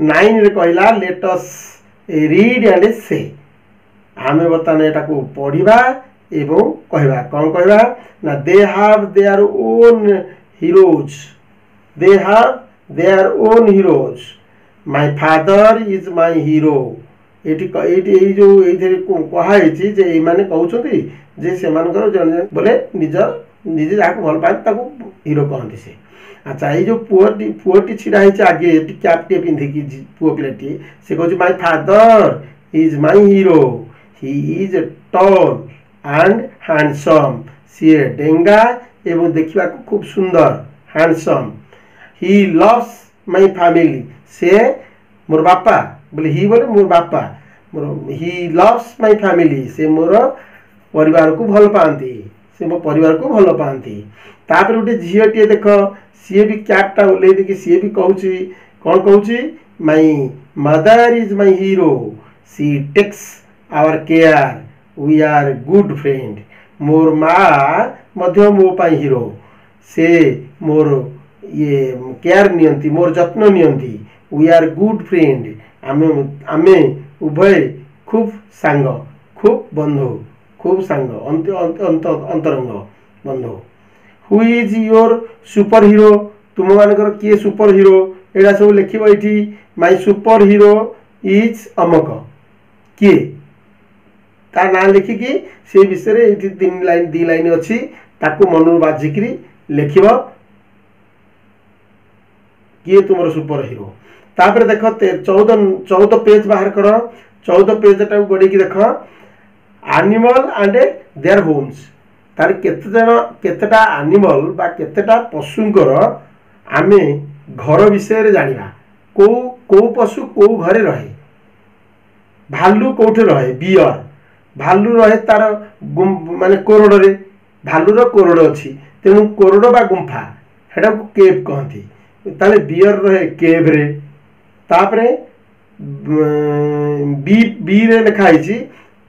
9 रे कहला let us read and से आमे बर्तमान एटा को पढ़िबा एवं कहबा कोन कहबा ना they have their own heroes they have their own heroes my father is my hero eighty जो एथरे कहा हेछि जे ए माने कहउछथि जे से मानकर जन बोले निज निजे जाको भल पाए ताको हीरो कहंती से। अच्छा ये जो पुअटी छिड़ा है आगे एटी कैपटे पिंधि की पुओ पिलाटी से कहउछ my father is my hero he is tall and handsome सी डेंगा एवं देखिबा को खूब सुंदर handsome he loves my family से मोर बापा बोले ही बोले मोर बापा ही लव्स माय फैमिली से मोर परिवार को भल पाती से मो परिवार को भल पाती तापर गोटे झीटी देख सी भी कैपटा ओल्लै देखिए सी भी कहूँ कौन कहूँ my mother is my hero she takes our care we are good friend मोर माँ मध्य मो पाई हीरो से मोर ये केयर नियंती मोर जत्न नियंती वी आर गुड फ्रेंड आमे आमे उभय खूब सांग खूब बंधु खूब सांग अंतरंग बंधु who is your super hero तुम मानकर किए सुपर हीरो एडा सब लिखिबो एठी माय सुपर हीरो इज अमक किए ता ना लिखिकी से विषय रे एठी 3 लाइन 2 लाइन अछि ताको मनरु बाजिकरी लिखिबो किए तुमर सुपर हीरो तापर देख 14 पेज बाहर कर 14 पेज टा गोड़ी की देख एनिमल एंड देयर होम्स तार केतेटा एनिमल बा केतेटा पशुंकर आमे घर विषय रे जानिबा को को पशु को घरे रहे भालू कोठे रहे बियर भालू रहे तार माने कोरड रे भालू रो कोरड अछि तेनु कोरड बा गुंफा हेडा को केव कहंती ताले बियर रहे केव रे तापरे बी बी रे लिखा है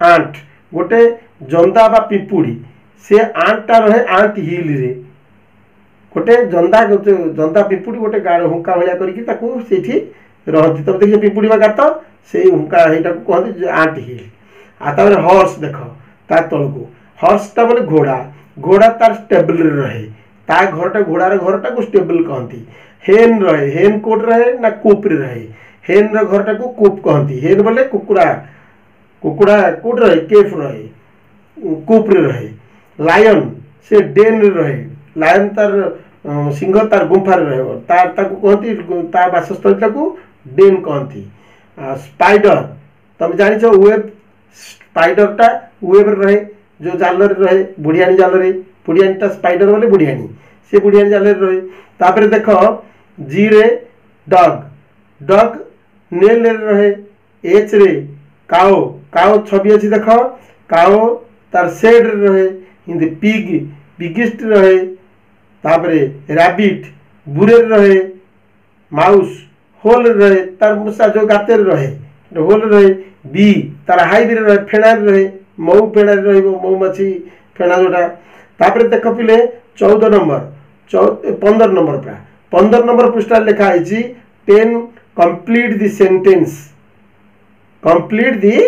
आंट गोटे जंदा बा पिपुड़ी से आंटा रहे आंट हिल रे गोटे जंदा पिपुड़ी गोटे गाड़ हुंका भलिया करके ताको सेठी रहती तब देखिए पिपुड़ी बा गात से हुंका हेटा को कहते आंट हिल आ तापर हॉर्स देखो ता तळको हॉर्स ता बोले घोड़ा घोड़ा तार स्टेबल रहे ता घरटा घोड़ार घरटा को स्टेबल कहती हेन रहे हेन कोट रहे ना कूप रहे हेन र घरटा को कूप कहती हेन बोले कुकुड़ा कुकुड़ा कोट रहे केफ रहे कूप रहे लायन से डेन रहे लायन तार सिंह तार गुंफा रहे तार ताको कहती ता वासस्थल ताको डेन कहती स्पाइडर तुम जानिछ वेब स्पाइडर टा वेब रहे जो जाल रहे बुढ़ियानी जाल रे बुढ़ियानी टा स्पाइडर बोले बुढ़ियानी से बुढ़ियानी जाल रहे तापर देख जी रे डग डग नेल रहे एच रे काओ काओ छवि अच्छी देख काओ तार सेड रहे हिंदी पिग बिगेस्ट रहे तापरे रैबिट बुरे रहे माउस होल रहे तार मुसा जो गाते रहे होल रहे बी तार हाइब्रिड रहे फेणा रहे मऊ फेणा रहे मऊमाछी फेणा जोटा तापरे देख पिले 14 नंबर 15 नंबर प्रा 15 नंबर पृष्ठ लिखा है 10 complete the sentence complete the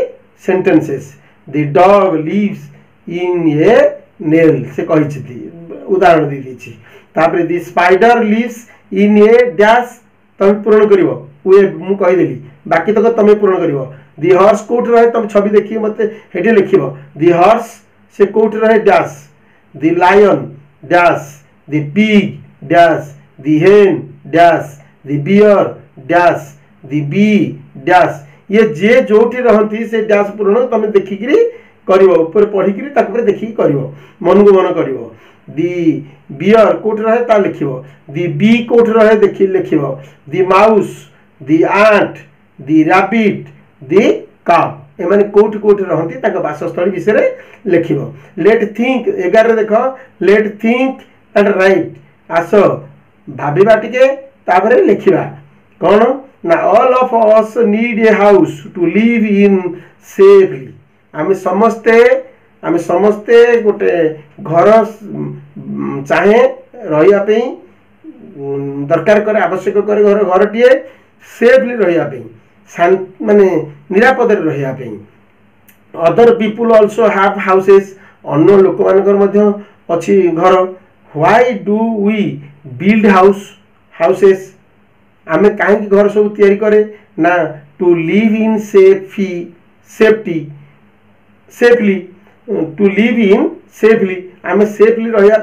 sentences the dog lives in a nail से कहि छी उदाहरण दी दी छी तापर the spider lives in a dash तुम पूर्ण करिवो वे मु कहि देली बाकी तक तुम पूर्ण करिवो the horse कोट रहे तुम छवि देखि मते हेडी लिखिबो the horse से कोट रहे dash the lion dash the pig dash the hen dash the bear dash the bee dash ये जे जोठी रहंती से dash पूर्ण तुम देखिकरी करिवो ऊपर पढिकरी ताक ऊपर देखि करिवो मन को मन करिवो the bear कोट रहे ता लिखिवो the bee कोट रहे देखि लिखिवो the mouse the ant the rabbit the cow ए माने कोट कोट रहंती ताक वासस्थली विषय लिखिवो let think 11 देखो let think and write आसो भाबिबा टिके तापरे लिखिबा कोन ना all of us need a house to live in safely आमे समस्ते गोटे घर चाहे रहिया पे दरकार करे आवश्यक करे घर घरटीए सेफली रहा माने निरापद रहा other people also have houses अन्य लोक मान अच्छी घर why do we build houses आमे कहीं घर सब तैयारी करे ना to live in safety safely to live in safely आमे सेफली रहा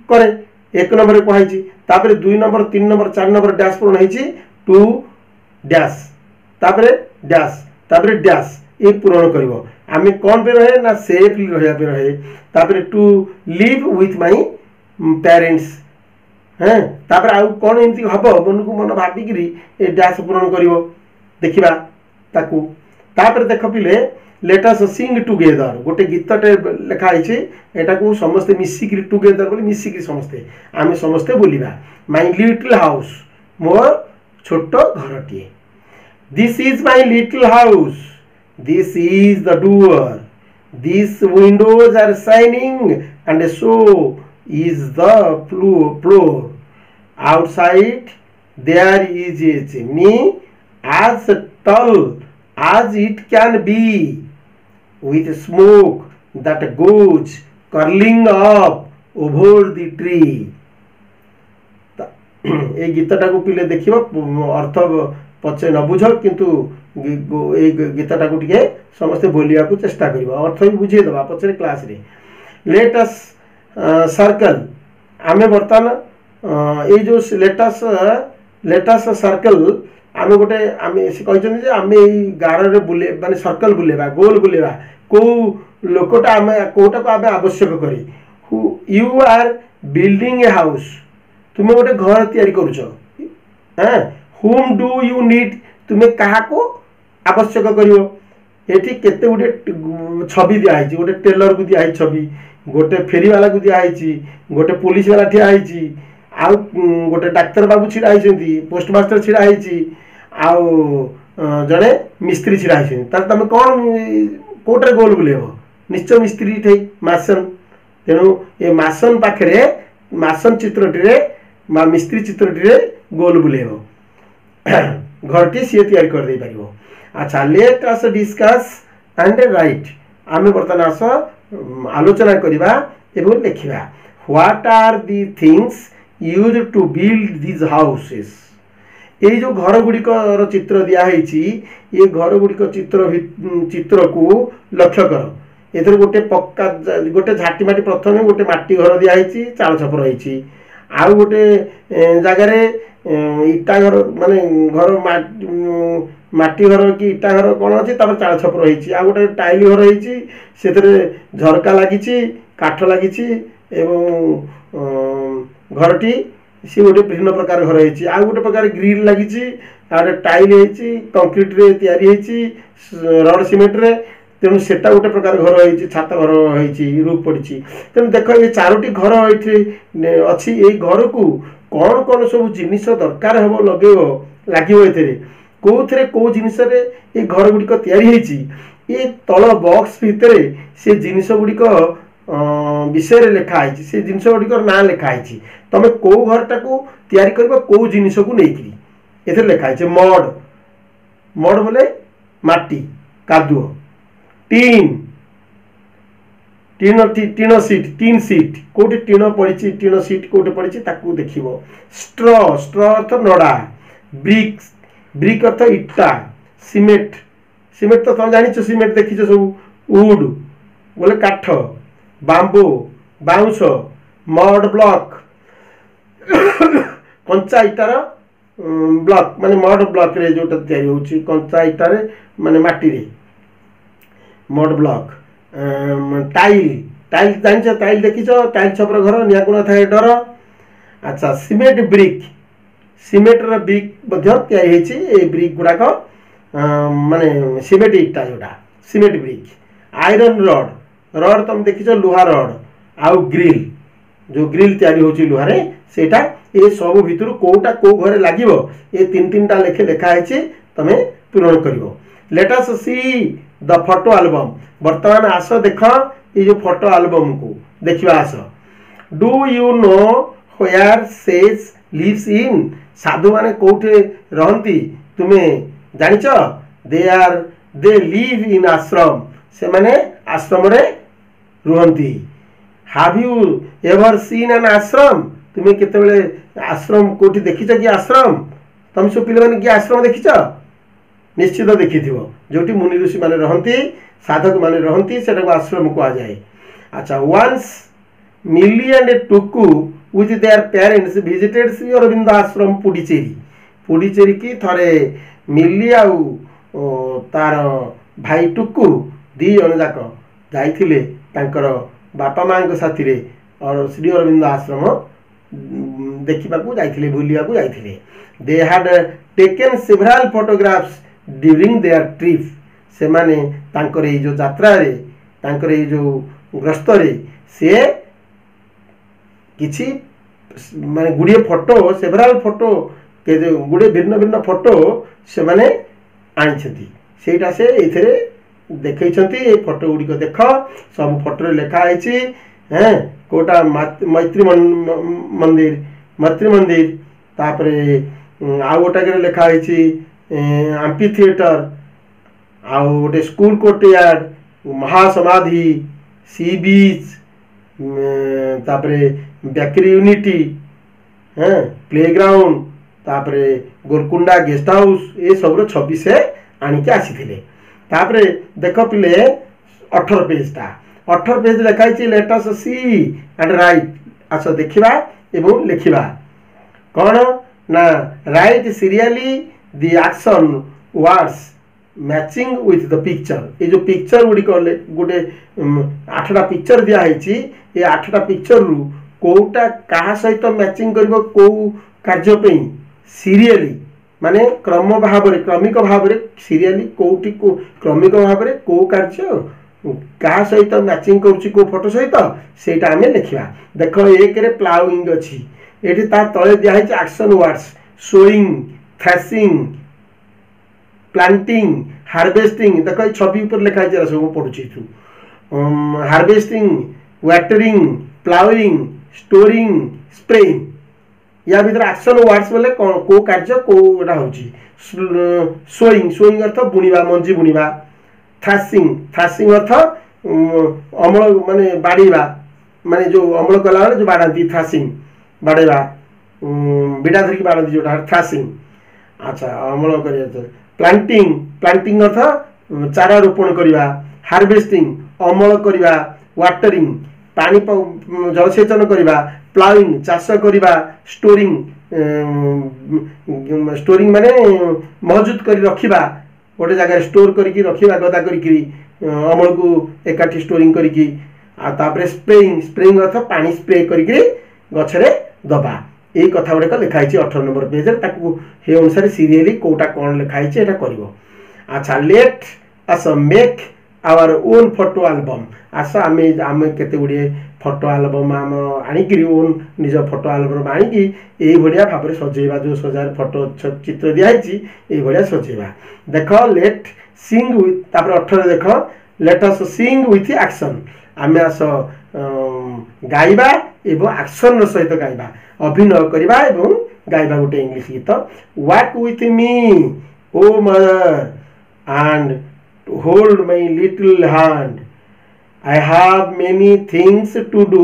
करे एक नंबर कही तापर 2 नंबर 3 नंबर 4 नंबर डैश पूर्ण है टू डैश तापर डैश ये पूरण कर आम कौन पे रहे ना सेफली रहा रहे तापर to live with my parents हैं तापर आउ कौन एमती हम मन को मन भाविक ये डैश पूरण कर देखा ताकू तापर देख पिले लेट अस सिंग टुगेदर गोटे गीतटे लिखाई एटा को समस्ते मिसिक टुगेदर बोली मिसिक समस्ते आम समस्ते बोलिबा माई लिटिल हाउस मोर छोट घरटीए this is my little house this is the door this windows are shining and so is the floor outside there is a chimney as tall as it can be with smoke that goes curling up over the tree ए गीतटा को पिले देखिबो अर्थ पछे न बुझ किंतु ए गीतटा को टिके समस्त बोलिया को चेष्टा करिबो अर्थ भी बुझे दबा पछे क्लास रे लेट अस सर्कल आमे बर्तमान ये जो लेटस सर्कल आमे गोटे आमे से कहते आमे गार रे बुले माने सर्कल बुलेबा गोल बुलेबा को लोकटा आमे कोटा को आमे आवश्यक करी you are building a house तुमे गोटे घर तैयारी करूछो हैं हुम डू यू नीड तुमे कहा को आवश्यक करिवो एठी केते गोटे छवि दिया है गोटे टेलर को दिया है छवि गोटे फेरी वाला को दिखाई गोटे पुलिस वाला ठिया आउ गोटे डाक्तर बाबू छिड़ा होती पोस्ट मास्टर छिड़ा आउ जड़े मिस्त्री छिड़ा होती तुम कौन कोटे गोल बुलेब निश्चय मिस्त्री थे मासन तेणु ये मासन पाखे मासन चित्रटी मिस्त्री चित्रटी गोल बुलेब घरटी सी तैयारी कर दे पार। अच्छा let us discuss and write आम बर्तमान आस आलोचना करिबा एवं लिखिबा what are the things used to build this houses ये जो घर गुड़िक चित्र दिया ये घर गुड़िक चित्र को लक्ष्य कर एथर गोटे पक्का गोटे झाटी माटी प्रथम गोटे माटी घर दिखाई चाल छपर रही आउ गोटे जगार इटा घर माने घर माटी घर कि इटा घर कौन अच्छी चाल छपर रही आ गोटे टाइल घर रही झरका लगी काठ लगी घरटी सी गोटे विभिन्न प्रकार घर रही आ गोटे प्रकार ग्रिल लगी टाइल कंक्रीट रे तैयारी रड सीमेंट रे तेणु सेटा गोटे प्रकार घर रही छात घर रही रूप पड़ी तेणु देख ये चारोटी घर ये अच्छी ये घर को कौन कौन सब जिनिस दरकार हम लगे लगे कौन कौ जिनस ये घर गुड़िक या तल बॉक्स भितर से जिनिस गुड़िक विषय लिखाई से जिनस गुड़िक ना लिखाई तुम कौ घरटा को तैयारी कर कौ जिनिस को लेकिन ए लिखाई मड मड बोले माटी कादुओ tin tin tin sheet tin sheet कोटी टीन पड़ी टीन सीट कोटे पड़ी ताकू देखिबो स्ट्रॉ स्ट्रॉ अर्थ नड़ा ब्रिक ब्रिक अर्थ इटा सीमेंट सीमेंट तो तुम जान सीमेंट देखी सब वुड बोले काठ बांबू बाउंस मड ब्लॉक कंचा इटार ब्लॉक माने मड ब्लॉक रे जोटा तैयारी होची कंचा इटार माने माटी रे मड ब्लॉक टाइल टाइल जान टाइल देखी टाइल छपर घर नियाकुना थाए डर। अच्छा cement brick cement brick brick गुड़ाक माने सीमेंट इटा जोटा cement brick iron rod rod तुम देखी लुहा रड आउ ग्रिल जो ग्रिल तैयारी होची लुहारे सेटा ये सब भितर कोटा को घरे लागिवो ये तीन तीन टा लेखे लिखा है तमे पूरण करिवो। Let us see the photo album वर्तमान आस देख ये जो फोटो एल्बम को देखिबा आस do you know where sage lives in साधु माने कोठे रहंती तुम्हें जानिच दे लिव इन आश्रम से माने आश्रम रे रुहंती। Have you ever seen an ashram तुम्हें केतेबेले आश्रम कोठी देखिच कि आश्रम तुम सब पिले माने कि आश्रम देखिच निश्चित देखिथिबो जोटी मुनि ऋषि माने रहंती साधक माने रहंती सेटा आश्रम को आ जाए। अच्छा once Mili and Tuku with their parents visited Shri Aurobindo Ashram Puducherry. Puducherry की थरे मिली आउ तार भाई टुकु दी जन जाक जाइथिले तांकर बापा मां को साथी रे और श्री अरविंद आश्रम देखा जाइथिले बुलिया को जाइथिले। They had taken several photographs during their trip. से माने तांकर ए जो यात्रा रे तांकर ए जो ग्रस्त रे से किछि माने गुड़िए फोटो सेवराल फोटो के जो गुड़े भिन्न भिन्न फोटो से माने आनिछथि सेटा से एथरे देखैछथि। ए फोटो गुडी को देख सब फोटो रे लेखा आइछि हैं कोटा मैत्री मंदिर तापरे आ गोटा के लेखा आइछि एम्पी थिएटर आ गोटे स्कूल कोर्टयार्ड महासमाधि सी बीच तापरे बेकरी यूनिटी हैं प्लेग्राउंड तापरे गोलकुंडा गेस्ट हाउस ये सब 26 आनिके आसीथिले। तापरे देख पिले 18 पेज टा 18 पेज लिखाई let us see and write आस देखिबा एवं लिखिबा कौन ना write serially the action words matching with the picture. ये जो पिक्चर गुडी गोटे 8टा पिक्चर दिया है ये 8टा पिक्चर रु कोटा कहा सहित मैचिंग करिवो को कार्य पे सीरियली माने क्रमिक भाव सीरियली कोटी को क्रमिक भाव को कार्य क्या सहित मैचिंग करुच्ची को फोटो सहित सेटा आम लिखा। देख एक प्लाउइंग अच्छी ये तले दिखाई action words sowing threshing planting harvesting देख ये छवि ऊपर लिखाई सब पढ़ुची harvesting watering ploughing storing spraying या भीतर एक्शन वर्ड्स बोले को कार्य कोटा होची सोइंग अर्थ बुणीबा मंजी बुणीबा थ्रासिंग अर्थ अमल माने बाड़ीबा माने जो अमल कला वाले जो बाड़ाती थ्रासिंग बाड़ेबा बिड़ा धरिक बाड़ाती जोटा थ्रासिंग। अच्छा अमल कर प्लांटिंग अर्थ चारा रोपण करवा हार्वेस्टिंग अमल करवा वाटरिंग पानी जलसेचन करवा प्लाउइंग चाष करवा स्टोरिंग माने मौजूद कर रखिबा गोटे जगह स्टोर करके रखिबा गदा करके अमल को एकाठी स्टोरिंग करके तापरे स्प्रेइंग अर्थ पानी स्प्रे करके गछरे दबा ये कथा गुड़ाक लिखाई 18 नंबर पेज हे अनुसार सीरियली कोटा कौन लिखाई एटा करिवो। अच्छा let us make our own photo album आस आमे आमे केते गुड़िए फोटो एल्बम आम आनिकी ओन निज फोटो एल्बम आनिकी यही भाया भाव में सजेवा जो सजार फोटो चित्र दिखाई ये सजेवा। देख लेट सिंग विथ 18 देख let us Singh with action आम आस गाइबा एवं एक्शन सहित गाइबा अभिनय करवा एवं गाइबा गोटे इंग्लिश गीत walk with me o mother and hold my little hand I have many things to do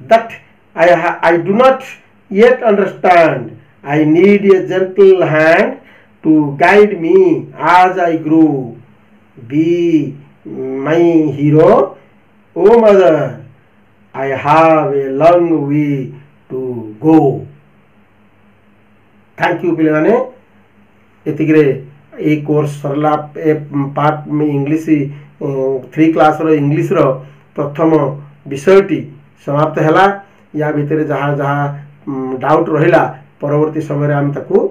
that I do not yet understand. I need a gentle hand to guide me as I grow. Be my hero, oh mother. I have a long way to go. Thank you पिलेमाने एतिकरे ए course सरला ए part में English 3 class रो English रो प्रथम विषयटी समाप्त हैला। या भितर जहाँ जहाँ डाउट रहिला परवर्ती समय आम ताकू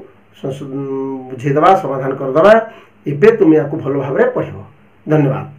बुझेदबा समाधान करदबा। एबे तुम या भल भाव पढ़ो। धन्यवाद।